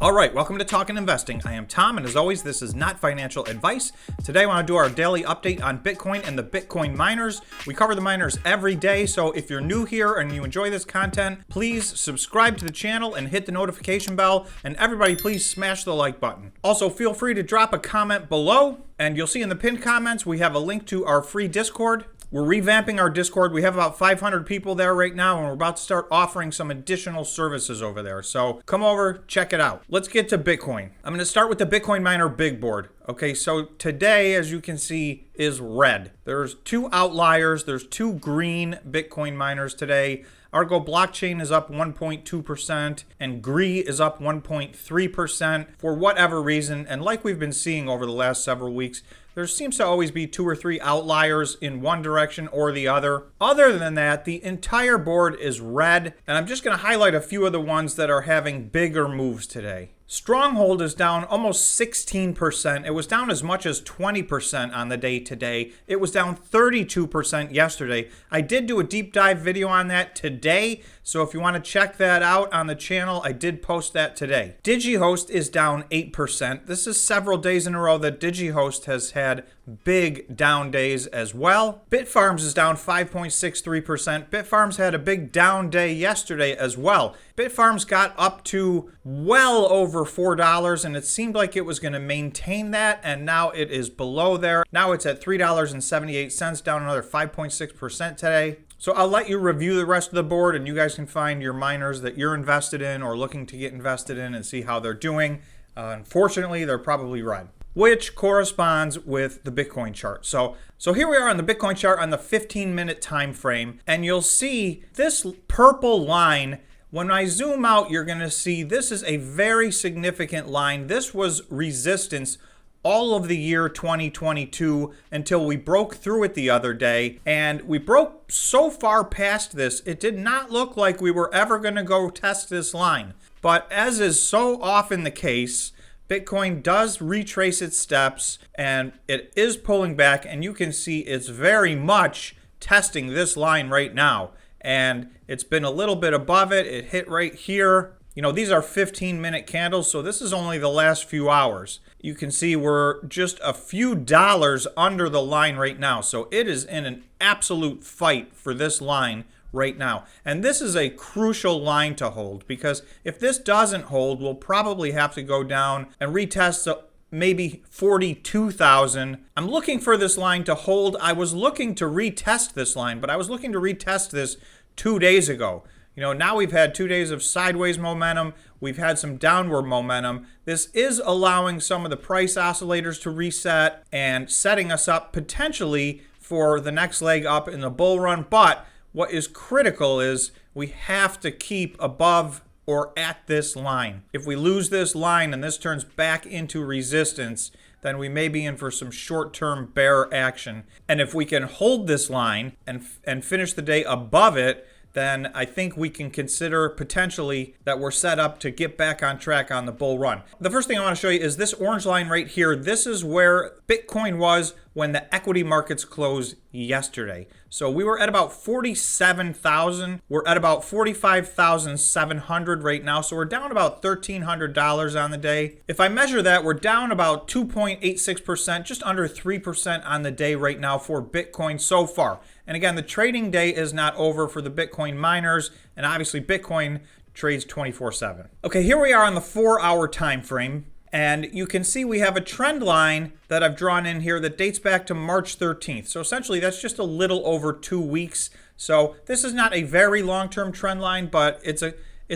All right, welcome to Talkin' Investing. I am Tom, and as always, this is not financial advice. Today, I want to do our daily update on Bitcoin and the Bitcoin miners. We cover the miners every day, so if you're new here and you enjoy this content, please subscribe to the channel and hit the notification bell, and everybody please smash the like button. Also, feel free to drop a comment below, and you'll see in the pinned comments, we have a link to our free Discord. We're revamping our Discord. We have about 500 people there right now, and we're about to start offering some additional services over there. So come over, check it out. Let's get to Bitcoin. I'm going to start with the Bitcoin miner big board. Okay, so today, as you can see, is red. There's two outliers. There's two green Bitcoin miners today. Argo blockchain is up 1.2% and GREE is up 1.3% for whatever reason. And like we've been seeing over the last several weeks, there seems to always be two or three outliers in one direction or the other. Other than that, the entire board is red, and I'm just going to highlight a few of the ones that are having bigger moves today. Stronghold is down almost 16%. It was down as much as 20% on the day today. It was down 32% yesterday. I did do a deep dive video on that today, so if you want to check that out on the channel, I did post that today. DigiHost is down 8%. This is several days in a row that DigiHost has had big down days as well. Bitfarms is down 5.63%. Bitfarms had a big down day yesterday as well. Bitfarms got up to well over $4, and it seemed like it was going to maintain that, and now it is below there. Now it's at $3.78, down another 5.6% today. So I'll let you review the rest of the board, and you guys can find your miners that you're invested in or looking to get invested in and see how they're doing. Unfortunately, they're probably red, which corresponds with the Bitcoin chart. So here we are on the Bitcoin chart on the 15-minute time frame, and you'll see this purple line. When I zoom out, you're going to see this is a very significant line. This was resistance all of the year 2022 until we broke through it the other day. And we broke so far past this, it did not look like we were ever going to go test this line. But as is so often the case, Bitcoin does retrace its steps, and it is pulling back, and you can see it's very much testing this line right now. And it's been a little bit above it. It hit right here. You know, these are 15-minute candles, so this is only the last few hours. You can see we're just a few dollars under the line right now. So it is in an absolute fight for this line right now. And this is a crucial line to hold, because if this doesn't hold, we'll probably have to go down and retest maybe 42,000. I'm looking for this line to hold. I was looking to retest this line, but I was looking to retest this 2 days ago. You know, now we've had 2 days of sideways momentum. We've had some downward momentum. This is allowing some of the price oscillators to reset and setting us up potentially for the next leg up in the bull run. But what is critical is we have to keep above or at this line. If we lose this line and this turns back into resistance, then we may be in for some short-term bear action. And if we can hold this line and finish the day above it, then I think we can consider potentially that we're set up to get back on track on the bull run. The first thing I want to show you is this orange line right here. This is where Bitcoin was when the equity markets closed yesterday. So we were at about 47,000. We're at about 45,700 right now. So we're down about $1,300 on the day. If I measure that, we're down about 2.86%, just under 3% on the day right now for Bitcoin so far. And again, the trading day is not over for the Bitcoin miners, and obviously Bitcoin trades 24/7. Okay, here we are on the 4-hour time frame. And you can see we have a trend line that I've drawn in here that dates back to March 13th. So essentially that's just a little over 2 weeks. So this is not a very long-term trend line, but it's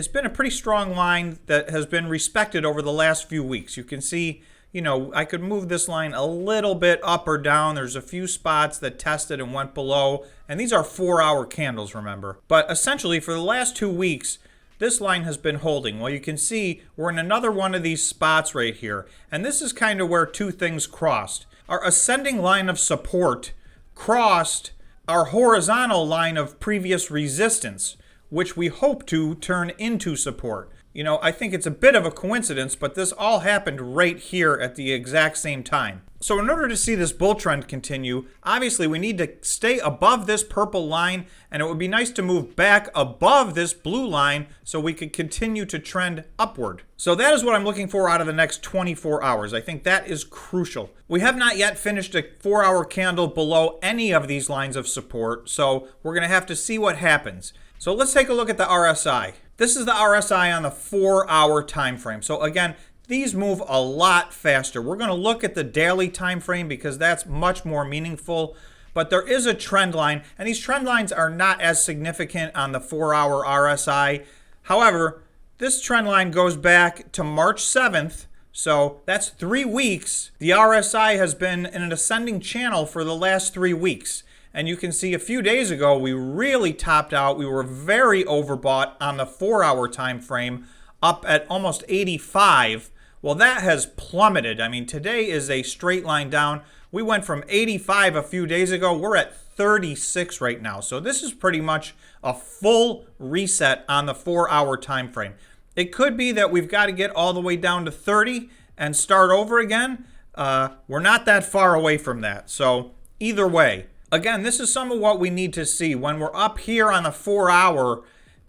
been a pretty strong line that has been respected over the last few weeks. You can see, you know, I could move this line a little bit up or down. There's a few spots that tested and went below. And these are 4-hour candles, remember. But essentially for the last 2 weeks, this line has been holding. Well, you can see we're in another one of these spots right here. And this is kind of where two things crossed. Our ascending line of support crossed our horizontal line of previous resistance, which we hope to turn into support. You know, I think it's a bit of a coincidence, but this all happened right here at the exact same time. So in order to see this bull trend continue, obviously we need to stay above this purple line, and it would be nice to move back above this blue line so we could continue to trend upward. So that is what I'm looking for out of the next 24 hours. I think that is crucial. We have not yet finished a 4-hour candle below any of these lines of support, so we're going to have to see what happens. So let's take a look at the RSI. This is the RSI on the 4-hour time frame. So again, these move a lot faster. We're going to look at the daily time frame because that's much more meaningful. But there is a trend line, and these trend lines are not as significant on the 4-hour RSI. However, this trend line goes back to March 7th, so that's 3 weeks. The RSI has been in an ascending channel for the last 3 weeks. And you can see a few days ago, we really topped out. We were very overbought on the 4-hour time frame, up at almost 85. Well, that has plummeted. I mean, today is a straight line down. We went from 85 a few days ago. We're at 36 right now. So this is pretty much a full reset on the 4-hour time frame. It could be that we've got to get all the way down to 30 and start over again. We're not that far away from that. So either way, again, this is some of what we need to see. When we're up here on the 4-hour,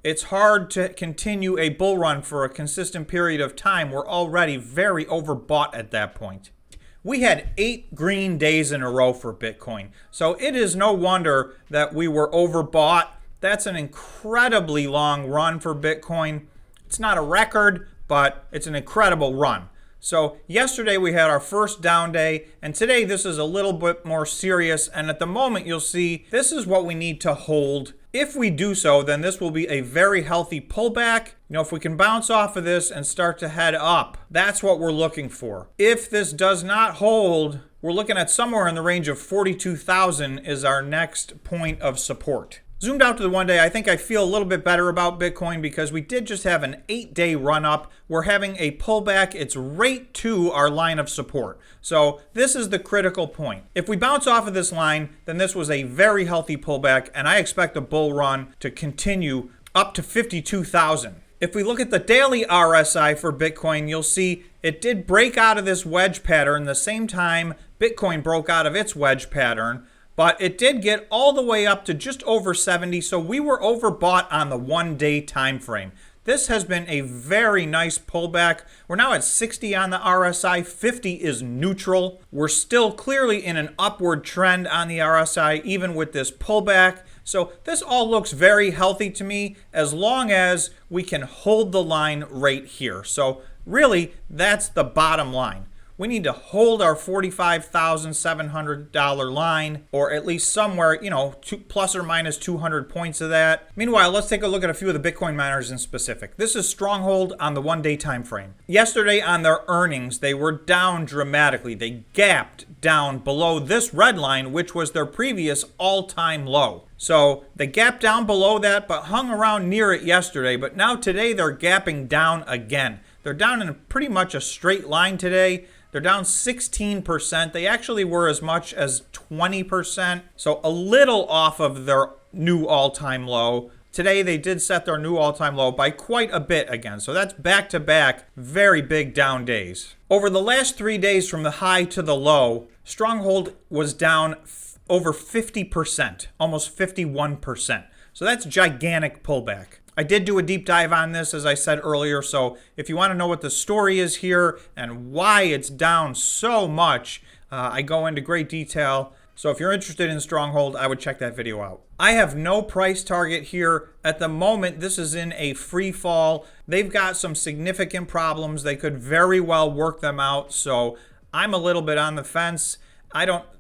it's hard to continue a bull run for a consistent period of time. We're already very overbought at that point. We had 8 green days in a row for Bitcoin. So it is no wonder that we were overbought. That's an incredibly long run for Bitcoin. It's not a record, but it's an incredible run. So yesterday we had our first down day, and today this is a little bit more serious. And at the moment you'll see this is what we need to hold. If we do so, then this will be a very healthy pullback. You know, if we can bounce off of this and start to head up, that's what we're looking for. If this does not hold, we're looking at somewhere in the range of 42,000 is our next point of support. Zoomed out to the 1 day, I think I feel a little bit better about Bitcoin because we did just have an 8-day run up. We're having a pullback. It's right to our line of support. So this is the critical point. If we bounce off of this line, then this was a very healthy pullback, and I expect the bull run to continue up to 52,000. If we look at the daily RSI for Bitcoin, you'll see it did break out of this wedge pattern the same time Bitcoin broke out of its wedge pattern. But it did get all the way up to just over 70, so we were overbought on the 1-day time frame. This has been a very nice pullback. We're now at 60 on the RSI, 50 is neutral. We're still clearly in an upward trend on the RSI, even with this pullback. So this all looks very healthy to me as long as we can hold the line right here. So really, that's the bottom line. We need to hold our $45,700 line, or at least somewhere, plus or minus 200 points of that. Meanwhile, let's take a look at a few of the Bitcoin miners in specific. This is Stronghold on the 1-day time frame. Yesterday on their earnings, they were down dramatically. They gapped down below this red line, which was their previous all-time low. So they gapped down below that, but hung around near it yesterday. But now today, they're gapping down again. They're down in pretty much a straight line today. They're down 16%. They actually were as much as 20%. So a little off of their new all-time low. Today, they did set their new all-time low by quite a bit again. So that's back-to-back very big down days. Over the last 3 days from the high to the low, Stronghold was down over 50%, almost 51%. So that's gigantic pullback. I did do a deep dive on this, as I said earlier, so if you want to know what the story is here and why it's down so much, I go into great detail. So if you're interested in Stronghold, I would check that video out. I have no price target here. At the moment, this is in a free fall. They've got some significant problems. They could very well work them out, so I'm a little bit on the fence.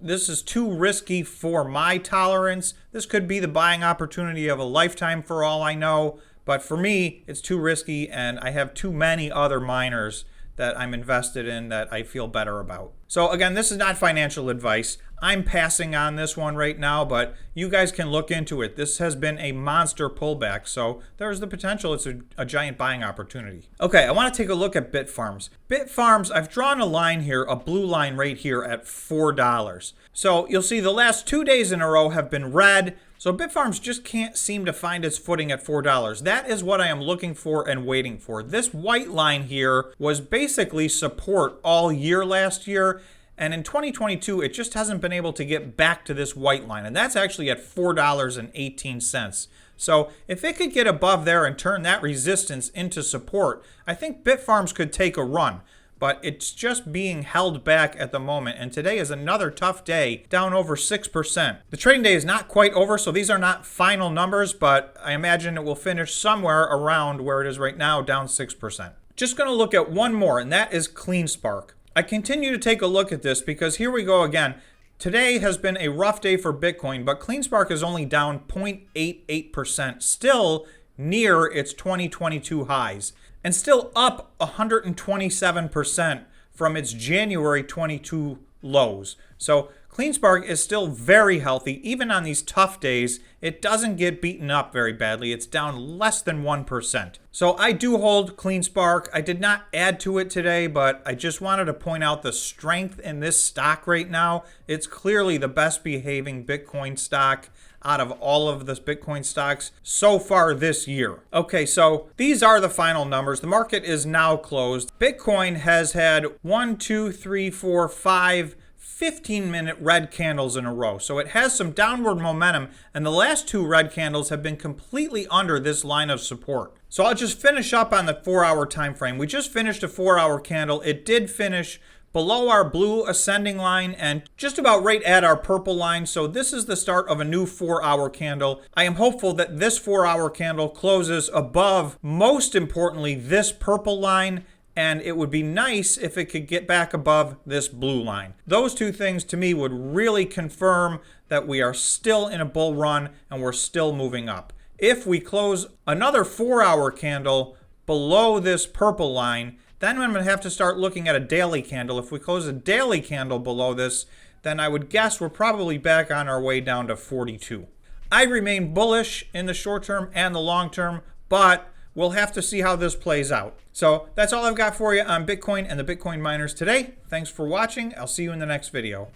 This is too risky for my tolerance. This could be the buying opportunity of a lifetime for all I know. But for me, it's too risky, and I have too many other miners that I'm invested in that I feel better about. So again, this is not financial advice. I'm passing on this one right now, but you guys can look into it. This has been a monster pullback, so there's the potential it's a giant buying opportunity. Okay, I want to take a look at Bitfarms. Bitfarms, I've drawn a line here, a blue line right here at $4. So you'll see the last 2 days in a row have been red. So Bitfarms just can't seem to find its footing at $4. That is what I am looking for and waiting for. This white line here was basically support all year last year, And in 2022, it just hasn't been able to get back to this white line. And that's actually at $4.18. So if it could get above there and turn that resistance into support, I think Bitfarms could take a run. But it's just being held back at the moment. And today is another tough day, down over 6%. The trading day is not quite over, so these are not final numbers, but I imagine it will finish somewhere around where it is right now, down 6%. Just going to look at one more, and that is Cleanspark. I continue to take a look at this because here we go again. Today has been a rough day for Bitcoin, but Cleanspark is only down 0.88%, still near its 2022 highs, and still up 127% from its January 22 lows. So Cleanspark is still very healthy. Even on these tough days, it doesn't get beaten up very badly. It's down less than 1%. So I do hold Cleanspark. I did not add to it today, but I just wanted to point out the strength in this stock right now. It's clearly the best behaving Bitcoin stock out of all of the Bitcoin stocks so far this year. Okay, so these are the final numbers. The market is now closed. Bitcoin has had 1, 2, 3, 4, 5 15-minute red candles in a row. So it has some downward momentum, and the last two red candles have been completely under this line of support. So I'll just finish up on the 4-hour time frame. We just finished a 4-hour candle. It did finish below our blue ascending line and just about right at our purple line. So this is the start of a new 4-hour candle. I am hopeful that this 4-hour candle closes above, most importantly, this purple line, and it would be nice if it could get back above this blue line. Those two things to me would really confirm that we are still in a bull run and we're still moving up. If we close another 4-hour candle below this purple line, then I'm going to have to start looking at a daily candle. If we close a daily candle below this, then I would guess we're probably back on our way down to 42. I remain bullish in the short term and the long term, but we'll have to see how this plays out. So that's all I've got for you on Bitcoin and the Bitcoin miners today. Thanks for watching. I'll see you in the next video.